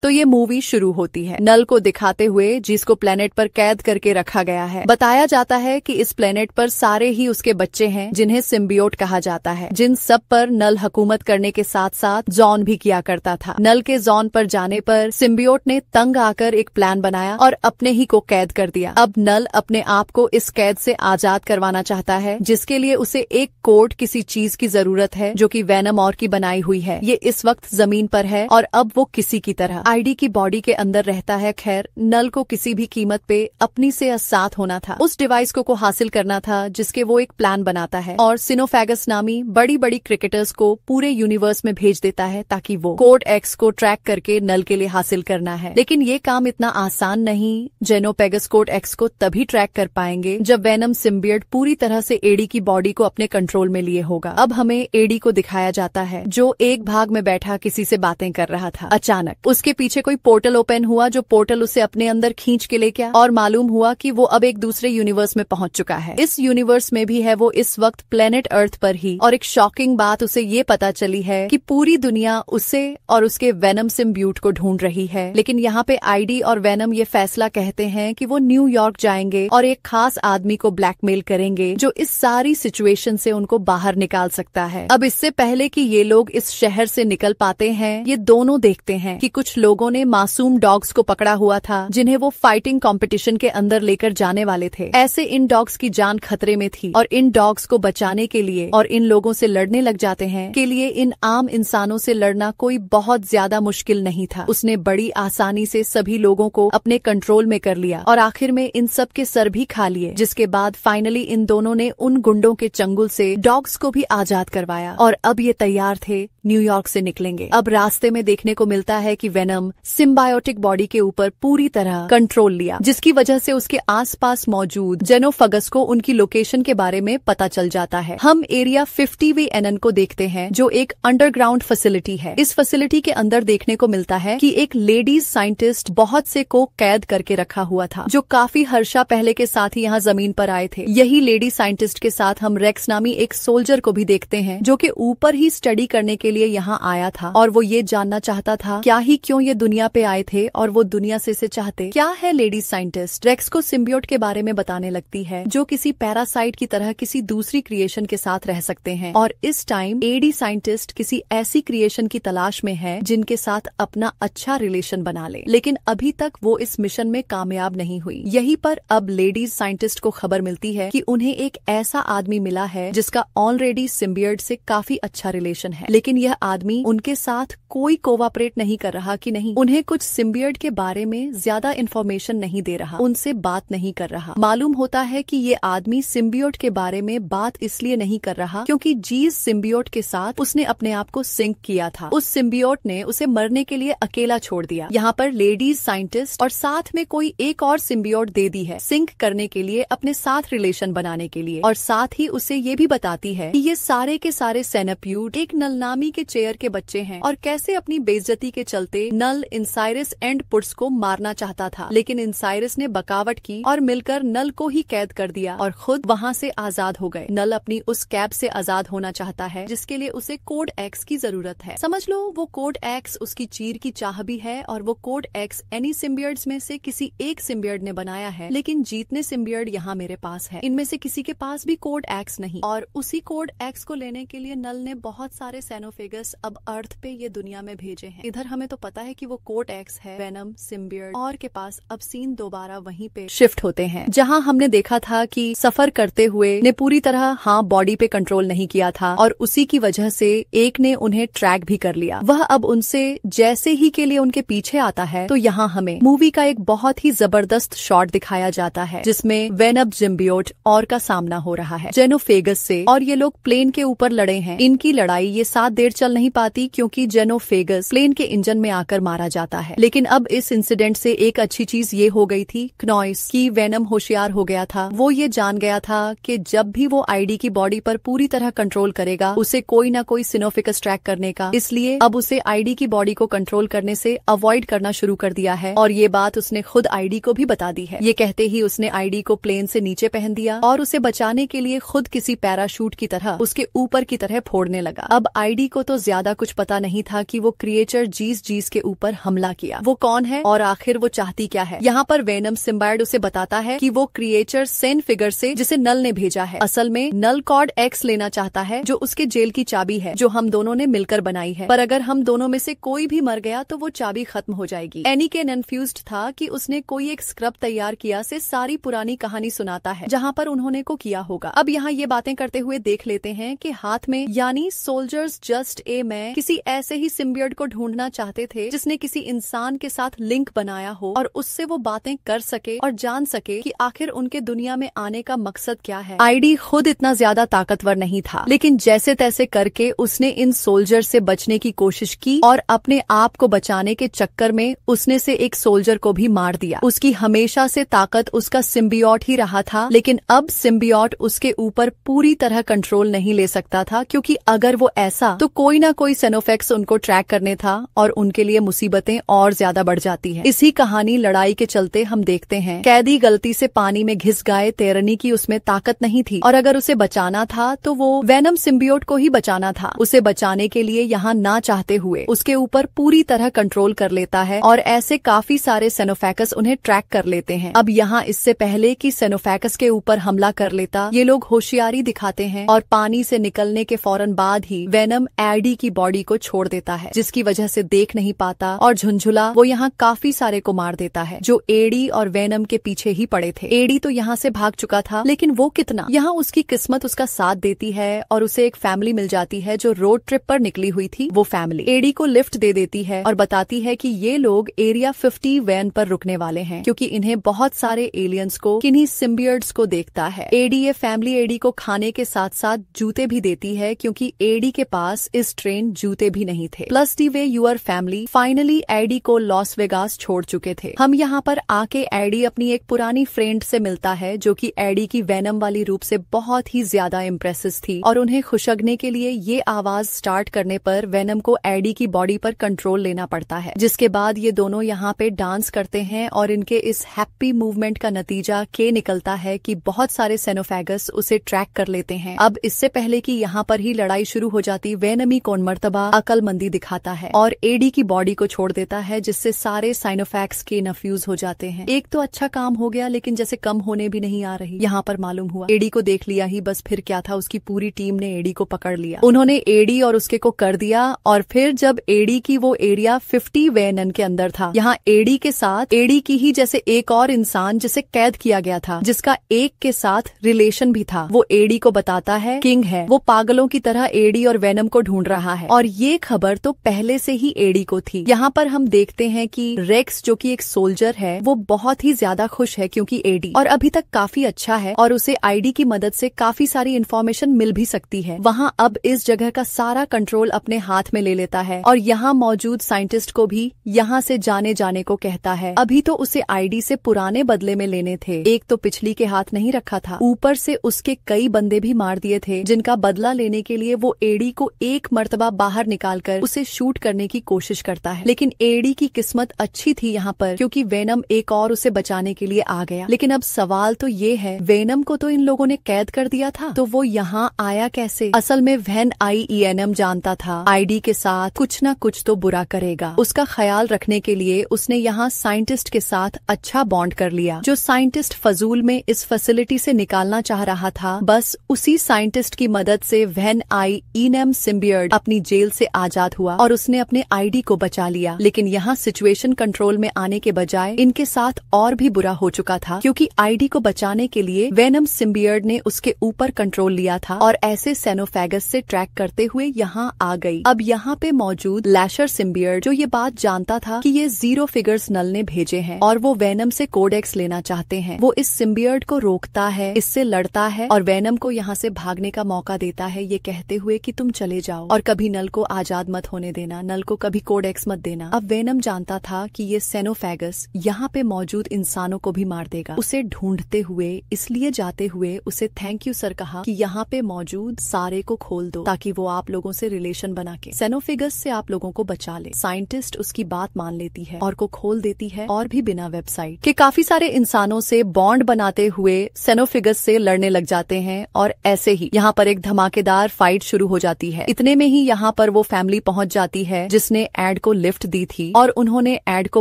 तो ये मूवी शुरू होती है नल को दिखाते हुए, जिसको प्लेनेट पर कैद करके रखा गया है। बताया जाता है कि इस प्लेनेट पर सारे ही उसके बच्चे हैं, जिन्हें सिम्बियोट कहा जाता है, जिन सब पर नल हुकूमत करने के साथ साथ जॉन भी किया करता था। नल के जॉन पर जाने पर सिम्बियोट ने तंग आकर एक प्लान बनाया और अपने ही को कैद कर दिया। अब नल अपने आप को इस कैद से आजाद करवाना चाहता है, जिसके लिए उसे एक कोड किसी चीज की जरूरत है, जो कि वेनम और की बनाई हुई है। ये इस वक्त जमीन पर है और अब वो किसी की तरह आईडी की बॉडी के अंदर रहता है। खैर, नल को किसी भी कीमत पे अपनी से साथ होना था, उस डिवाइस को हासिल करना था, जिसके वो एक प्लान बनाता है और सिनोफेगस नामी बड़ी बड़ी क्रिकेटर्स को पूरे यूनिवर्स में भेज देता है, ताकि वो कोड एक्स को ट्रैक करके नल के लिए हासिल करना है। लेकिन ये काम इतना आसान नहीं। जेनोपेगस कोड एक्स को तभी ट्रैक कर पाएंगे जब वेनम सिम्बियोट पूरी तरह से एडी की बॉडी को अपने कंट्रोल में लिए होगा। अब हमें एडी को दिखाया जाता है, जो एक भाग में बैठा किसी से बातें कर रहा था। अचानक उसके पीछे कोई पोर्टल ओपन हुआ, जो पोर्टल उसे अपने अंदर खींच के ले गया और मालूम हुआ कि वो अब एक दूसरे यूनिवर्स में पहुंच चुका है। इस यूनिवर्स में भी है वो इस वक्त प्लेनेट अर्थ पर ही। और एक शॉकिंग बात उसे ये पता चली है कि पूरी दुनिया उसे और उसके वेनम सिम्बियोट को ढूंढ रही है। लेकिन यहाँ पे आईडी और वेनम ये फैसला कहते हैं कि वो न्यूयॉर्क जाएंगे और एक खास आदमी को ब्लैकमेल करेंगे, जो इस सारी सिचुएशन से उनको बाहर निकाल सकता है। अब इससे पहले कि ये लोग इस शहर से निकल पाते हैं, ये दोनों देखते हैं कि कुछ लोगों ने मासूम डॉग्स को पकड़ा हुआ था, जिन्हें वो फाइटिंग कंपटीशन के अंदर लेकर जाने वाले थे। ऐसे इन डॉग्स की जान खतरे में थी और इन डॉग्स को बचाने के लिए और इन लोगों से लड़ने लग जाते हैं के लिए इन आम इंसानों से लड़ना कोई बहुत ज्यादा मुश्किल नहीं था। उसने बड़ी आसानी से सभी लोगों को अपने कंट्रोल में कर लिया और आखिर में इन सब के सर भी खा लिए, जिसके बाद फाइनली इन दोनों ने उन गुंडों के चंगुल से डॉग्स को भी आजाद करवाया और अब ये तैयार थे न्यूयॉर्क से निकलेंगे। अब रास्ते में देखने को मिलता है कि वेनम सिम्बायोटिक बॉडी के ऊपर पूरी तरह कंट्रोल लिया, जिसकी वजह से उसके आसपास मौजूद जेनोफगस को उनकी लोकेशन के बारे में पता चल जाता है। हम एरिया 50VNN को देखते हैं, जो एक अंडरग्राउंड फैसिलिटी है। इस फैसिलिटी के अंदर देखने को मिलता है कि एक लेडीज साइंटिस्ट बहुत से को कैद करके रखा हुआ था, जो काफी हर्षा पहले के साथ ही यहाँ जमीन पर आए थे। यही लेडी साइंटिस्ट के साथ हम रेक्स नामी एक सोल्जर को भी देखते हैं, जो कि ऊपर ही स्टडी करने के लिए यहाँ आया था और वो ये जानना चाहता था क्या ही क्यों ये दुनिया पे आए थे और वो दुनिया से इसे चाहते क्या है। लेडी साइंटिस्ट रेक्स को सिम्बियोट के बारे में बताने लगती है, जो किसी पैरासाइट की तरह किसी दूसरी क्रिएशन के साथ रह सकते हैं और इस टाइम एडी साइंटिस्ट किसी ऐसी क्रिएशन की तलाश में है जिनके साथ अपना अच्छा रिलेशन बना ले, लेकिन अभी तक वो इस मिशन में कामयाब नहीं हुई। यहीं पर अब लेडीज साइंटिस्ट को खबर मिलती है कि उन्हें एक ऐसा आदमी मिला है जिसका ऑलरेडी सिम्बियोट से काफी अच्छा रिलेशन है, लेकिन यह आदमी उनके साथ कोई कोऑपरेट नहीं कर रहा कि नहीं उन्हें कुछ सिम्बियोट के बारे में ज्यादा इन्फॉर्मेशन नहीं दे रहा, उनसे बात नहीं कर रहा। मालूम होता है कि ये आदमी सिम्बियोट के बारे में बात इसलिए नहीं कर रहा क्योंकि जीस सिम्बियोट के साथ उसने अपने आप को सिंक किया था। उस सिम्बियोट ने उसे मरने के लिए अकेला छोड़ दिया। यहाँ पर लेडीज साइंटिस्ट और साथ में कोई एक और सिम्बियोट दे दी है सिंक करने के लिए, अपने साथ रिलेशन बनाने के लिए, और साथ ही उसे ये भी बताती है कि ये सारे के सारे सेनाप्यूड एक नलनामी के चेयर के बच्चे हैं और कैसे अपनी बेइज्जती के चलते नल इंसाइरस एंड पुट्स को मारना चाहता था, लेकिन इंसाइरस ने बगावट की और मिलकर नल को ही कैद कर दिया और खुद वहाँ से आजाद हो गए। नल अपनी उस कैब से आजाद होना चाहता है, जिसके लिए उसे कोड एक्स की जरूरत है। समझ लो वो कोड एक्स उसकी चीर की चाह भी है और वो कोड एक्स एनी सिम्बियोट्स में से किसी एक सिम्बियोट ने बनाया है, लेकिन जीतने सिम्बियोट यहाँ मेरे पास है, इनमें से किसी के पास भी कोड एक्स नहीं। और उसी कोड एक्स को लेने के लिए नल ने बहुत सारे सेनोफेगस अब अर्थ पे ये दुनिया में भेजे हैं। इधर हमें तो पता है कि वो कोड एक्स है, वेनम, सिम्बियोट और के पास। अब सीन दोबारा वहीं पे शिफ्ट होते हैं जहां हमने देखा था कि सफर करते हुए ने पूरी तरह बॉडी पे कंट्रोल नहीं किया था और उसी की वजह से एक ने उन्हें ट्रैक भी कर लिया। वह अब उनसे जैसे ही के लिए उनके पीछे आता है तो यहाँ हमें मूवी का एक बहुत ही जबरदस्त शॉट दिखाया जाता है, जिसमें वेनम सिम्बियोट और का सामना हो रहा है जेनोफेगस से, और ये लोग प्लेन के ऊपर लड़े हैं। इनकी लड़ाई ये साथ देर चल नहीं पाती क्योंकि जेनोफेगस प्लेन के इंजन में आकर मारा जाता है। लेकिन अब इस इंसिडेंट से एक अच्छी चीज ये हो गई थी क्नॉइस की वेनम होशियार हो गया था। वो ये जान गया था कि जब भी वो आईडी की बॉडी पर पूरी तरह कंट्रोल करेगा उसे कोई ना कोई सिनोफिकस ट्रैक करने का, इसलिए अब उसे आईडी की बॉडी को कंट्रोल करने से अवॉइड करना शुरू कर दिया है और ये बात उसने खुद आईडी को भी बता दी है। ये कहते ही उसने आईडी को प्लेन से नीचे पहन दिया और उसे बचाने के लिए खुद किसी पैराशूट की तरह उसके ऊपर की तरह फोड़ने लगा। अब आईडी को तो ज्यादा कुछ पता नहीं था कि वो क्रिएचर जीस के ऊपर हमला किया। वो कौन है और आखिर वो चाहती क्या है। यहाँ पर वेनम सिम्बायोट उसे बताता है कि वो क्रिएचर सेन फिगर से जिसे नल ने भेजा है। असल में नल कॉर्ड एक्स लेना चाहता है जो उसके जेल की चाबी है जो हम दोनों ने मिलकर बनाई है, पर अगर हम दोनों में से कोई भी मर गया तो वो चाबी खत्म हो जाएगी। एनी के कन्फ्यूज्ड था कि उसने कोई एक स्क्रब तैयार किया से सारी पुरानी कहानी सुनाता है जहाँ पर उन्होंने को किया होगा। अब यहाँ ये बातें करते हुए देख लेते हैं कि हाथ में यानी सोल्जर्स जस्ट ए में किसी ऐसे ही सिम्बियोट को ढूंढना चाहते थे जिसने किसी इंसान के साथ लिंक बनाया हो और उससे वो बातें कर सके और जान सके कि आखिर उनके दुनिया में आने का मकसद क्या है। आईडी खुद इतना ज्यादा ताकतवर नहीं था, लेकिन जैसे तैसे करके उसने इन सोल्जर से बचने की कोशिश की और अपने आप को बचाने के चक्कर में उसने से एक सोल्जर को भी मार दिया। उसकी हमेशा से ताकत उसका सिम्बियोट ही रहा था, लेकिन अब सिम्बियोट उसके ऊपर पूरी तरह कंट्रोल नहीं ले सकता था, क्योंकि अगर वो ऐसा तो कोई ना कोई सेनोफेक्स उनको ट्रैक करने था और उनके लिए मुसीबतें और ज्यादा बढ़ जाती हैं। इसी कहानी लड़ाई के चलते हम देखते हैं कैदी गलती से पानी में घिस गए, तेरनी की उसमें ताकत नहीं थी और अगर उसे बचाना था तो वो वेनम सिम्बियोट को ही बचाना था। उसे बचाने के लिए यहाँ ना चाहते हुए उसके ऊपर पूरी तरह कंट्रोल कर लेता है और ऐसे काफी सारे सेनोफेकस उन्हें ट्रैक कर लेते हैं। अब यहाँ इससे पहले कि सेनोफेकस के ऊपर हमला कर लेता, ये लोग होशियारी दिखाते हैं और पानी से निकलने के फौरन बाद ही वेनम एडी की बॉडी को छोड़ देता है, जिसकी वजह से देख नहीं पाता और झुंझुला वो यहाँ काफी सारे को मार देता है जो एडी और वेनम के पीछे ही पड़े थे। एडी तो यहाँ से भाग चुका था, लेकिन वो कितना, यहाँ उसकी किस्मत उसका साथ देती है और उसे एक फैमिली मिल जाती है जो रोड ट्रिप पर निकली हुई थी। वो फैमिली एडी को लिफ्ट दे देती है और बताती है कि ये लोग एरिया 50 वैन पर रुकने वाले हैं, क्योंकि इन्हें बहुत सारे एलियंस को, किन्हीं सिम्बियर्ड्स को देखता है। एडी ये फैमिली एडी को खाने के साथ साथ जूते भी देती है, क्योंकि एडी के पास इस ट्रेन जूते भी नहीं थे। Plus the way your family finally Eddie को लॉस वेगास छोड़ चुके थे। हम यहाँ पर आके एडी अपनी एक पुरानी फ्रेंड से मिलता है जो कि एडी की वेनम वाली रूप से बहुत ही ज्यादा इम्प्रेसिव थी और उन्हें खुशगने के लिए ये आवाज स्टार्ट करने पर वेनम को एडी की बॉडी पर कंट्रोल लेना पड़ता है, जिसके बाद ये दोनों यहाँ पे डांस करते हैं और इनके इस हैप्पी मूवमेंट का नतीजा के निकलता है कि बहुत सारे सेनोफेगस उसे ट्रैक कर लेते हैं। अब इससे पहले कि यहाँ पर ही लड़ाई शुरू हो जाती, वेनमी कौन मर्तबा अकलमंदी दिखाता है और एडी की बॉडी को छोड़ देता है, जिससे सारे साइनोफैक्स के नफ्यूज हो जाते हैं। एक तो अच्छा काम हो गया, लेकिन जैसे कम होने भी नहीं आ रही। यहाँ पर मालूम हुआ एडी को देख लिया ही बस, फिर क्या था, उसकी पूरी टीम ने एडी को पकड़ लिया। उन्होंने एडी और उसके को कर दिया और फिर जब एडी की वो एरिया 50 वैनन के अंदर था, यहाँ एडी के साथ एडी की ही जैसे एक और इंसान जिसे कैद किया गया था, जिसका एक के साथ रिलेशन भी था, वो एडी को बताता है किंग है, वो पागलों की तरह एडी और वेनम को ढूंढ रहा है और ये खबर तो पहले से ही एडी को थी। यहाँ पर हम देखते हैं कि रेक्स जो कि एक सोल्जर है वो बहुत ही ज्यादा खुश है, क्योंकि एडी और अभी तक काफी अच्छा है और उसे आईडी की मदद से काफी सारी इन्फॉर्मेशन मिल भी सकती है। वहाँ अब इस जगह का सारा कंट्रोल अपने हाथ में ले लेता है और यहाँ मौजूद साइंटिस्ट को भी यहाँ से जाने को कहता है। अभी तो उसे आईडी से पुराने बदले में लेने थे, एक तो पिछली के हाथ नहीं रखा था, ऊपर से उसके कई बंदे भी मार दिए थे, जिनका बदला लेने के लिए वो एडी को एक मर्तबा बाहर निकालकर उसे शूट करने की कोशिश करता है। लेकिन एडी की किस्मत अच्छी थी यहाँ पर, क्योंकि वेनम एक और उसे बचाने के लिए आ गया। लेकिन अब सवाल तो ये है, वेनम को तो इन लोगों ने कैद कर दिया था, तो वो यहाँ आया कैसे? असल में वेन IENM जानता था आईडी के साथ कुछ न कुछ तो बुरा करेगा। उसका ख्याल रखने के लिए उसने यहाँ साइंटिस्ट के साथ अच्छा बॉन्ड कर लिया, जो साइंटिस्ट फजूल में इस फैसिलिटी से निकालना चाह रहा था। बस उसी साइंटिस्ट की मदद से वेन IENM सिम्बियर्ड अपनी जेल से आजाद हुआ और उसने अपने आईडी को बचा लिया। लेकिन यहाँ सिचुएशन कंट्रोल में आने के बजाय इनके साथ और भी बुरा हो चुका था, क्योंकि आईडी को बचाने के लिए वेनम सिम्बियर्ड ने उसके ऊपर कंट्रोल लिया था और ऐसे सेनोफेगस से ट्रैक करते हुए यहाँ आ गई। अब यहाँ पे मौजूद लैशर सिम्बियर्ड जो ये बात जानता था कि ये 0 फिगर्स नल ने भेजे हैं और वो वेनम से कोडेक्स लेना चाहते हैं, वो इस सिम्बियर्ड को रोकता है, इससे लड़ता है और वेनम को यहाँ से भागने का मौका देता है, ये कहते हुए कि तुम चले जाओ और कभी नल को आजाद मत होने देना, नल को कभी कोडेक्स मत देना। अब वेनम जानता था कि ये सेनोफेगस यहाँ पे मौजूद इंसानों को भी मार देगा। उसे ढूंढते हुए, इसलिए जाते हुए उसे थैंक यू सर कहा कि यहाँ पे मौजूद सारे को खोल दो ताकि वो आप लोगों से रिलेशन बना के सेनोफेगस से आप लोगों को बचा ले। साइंटिस्ट उसकी बात मान लेती है और को खोल देती है, और भी बिना वेबसाइट के काफी सारे इंसानों से बॉन्ड बनाते हुए सेनोफेगस से लड़ने लग जाते हैं और ऐसे ही यहाँ पर एक धमाकेदार फाइट शुरू हो जाती है। इतने इतने में ही यहाँ पर वो फैमिली पहुंच जाती है जिसने एड को लिफ्ट दी थी और उन्होंने एड को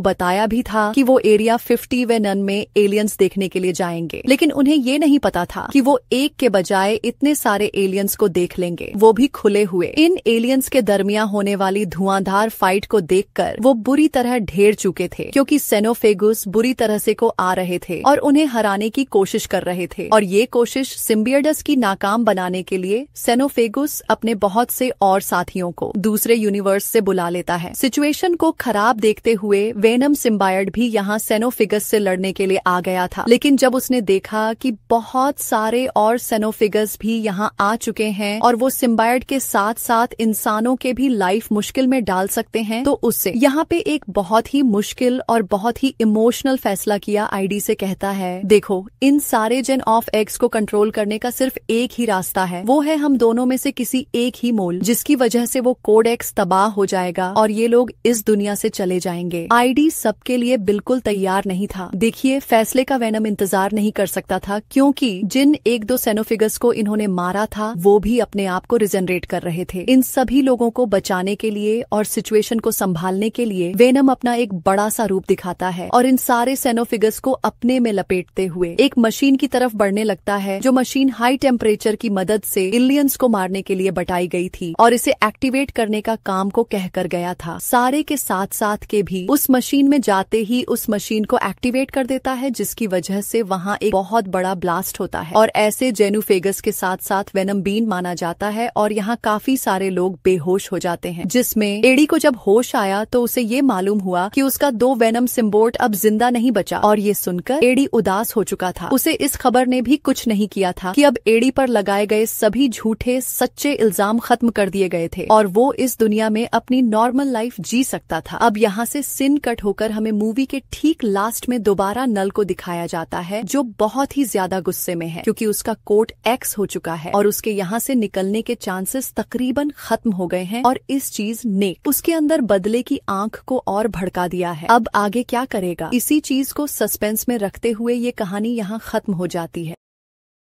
बताया भी था कि वो एरिया 50 व नन में एलियंस देखने के लिए जाएंगे, लेकिन उन्हें ये नहीं पता था कि वो एक के बजाय इतने सारे एलियंस को देख लेंगे, वो भी खुले हुए। इन एलियंस के दरमियान होने वाली धुआंधार फाइट को देखकर वो बुरी तरह ढेर चुके थे, क्योंकि सेनोफेगुस बुरी तरह से को आ रहे थे और उन्हें हराने की कोशिश कर रहे थे। और ये कोशिश सिम्बियडस की नाकाम बनाने के लिए सेनोफेगुस अपने बहुत से और साथियों को दूसरे यूनिवर्स से बुला लेता है। सिचुएशन को खराब देखते हुए वेनम सिम्बायड भी यहाँ सेनोफिगस से लड़ने के लिए आ गया था, लेकिन जब उसने देखा कि बहुत सारे और सेनोफिगस भी यहाँ आ चुके हैं और वो सिम्बायड के साथ साथ इंसानों के भी लाइफ मुश्किल में डाल सकते हैं, तो उससे यहाँ पे एक बहुत ही मुश्किल और बहुत ही इमोशनल फैसला किया। आईडी से कहता है, देखो इन सारे जेन ऑफ एक्स को कंट्रोल करने का सिर्फ एक ही रास्ता है, वो है हम दोनों में से किसी एक ही मोल, जिसकी वजह से वो कोड एक्स तबाह हो जाएगा और ये लोग इस दुनिया से चले जाएंगे। आईडी सबके लिए बिल्कुल तैयार नहीं था। देखिए, फैसले का वेनम इंतजार नहीं कर सकता था, क्योंकि जिन एक दो सेनोफिगस को इन्होंने मारा था वो भी अपने आप को रिजनरेट कर रहे थे। इन सभी लोगों को बचाने के लिए और सिचुएशन को संभालने के लिए वेनम अपना एक बड़ा सा रूप दिखाता है और इन सारे सेनोफिगस को अपने में लपेटते हुए एक मशीन की तरफ बढ़ने लगता है, जो मशीन हाई टेम्परेचर की मदद से एलियंस को मारने के लिए बताई गई थी और इसे एक्टिवेट करने का काम को कहकर गया था। सारे के साथ साथ के भी उस मशीन में जाते ही उस मशीन को एक्टिवेट कर देता है, जिसकी वजह से वहाँ एक बहुत बड़ा ब्लास्ट होता है और ऐसे जेनोफेगस के साथ साथ वेनम बीन माना जाता है और यहाँ काफी सारे लोग बेहोश हो जाते हैं। जिसमें एडी को जब होश आया तो उसे ये मालूम हुआ कि उसका 2 वेनम सिम्बोट अब जिंदा नहीं बचा और ये सुनकर एडी उदास हो चुका था। उसे इस खबर ने भी कुछ नहीं किया था कि अब एडी पर लगाए गए सभी झूठे सच्चे इल्जाम खत्म कर दिए गए थे और वो इस दुनिया में अपनी नॉर्मल लाइफ जी सकता था। अब यहाँ से सीन कट होकर हमें मूवी के ठीक लास्ट में दोबारा नल को दिखाया जाता है, जो बहुत ही ज्यादा गुस्से में है क्योंकि उसका कोट एक्स हो चुका है और उसके यहाँ से निकलने के चांसेस तकरीबन खत्म हो गए हैं और इस चीज ने उसके अंदर बदले की आंख को और भड़का दिया है। अब आगे क्या करेगा, इसी चीज को सस्पेंस में रखते हुए ये कहानी यहाँ खत्म हो जाती है।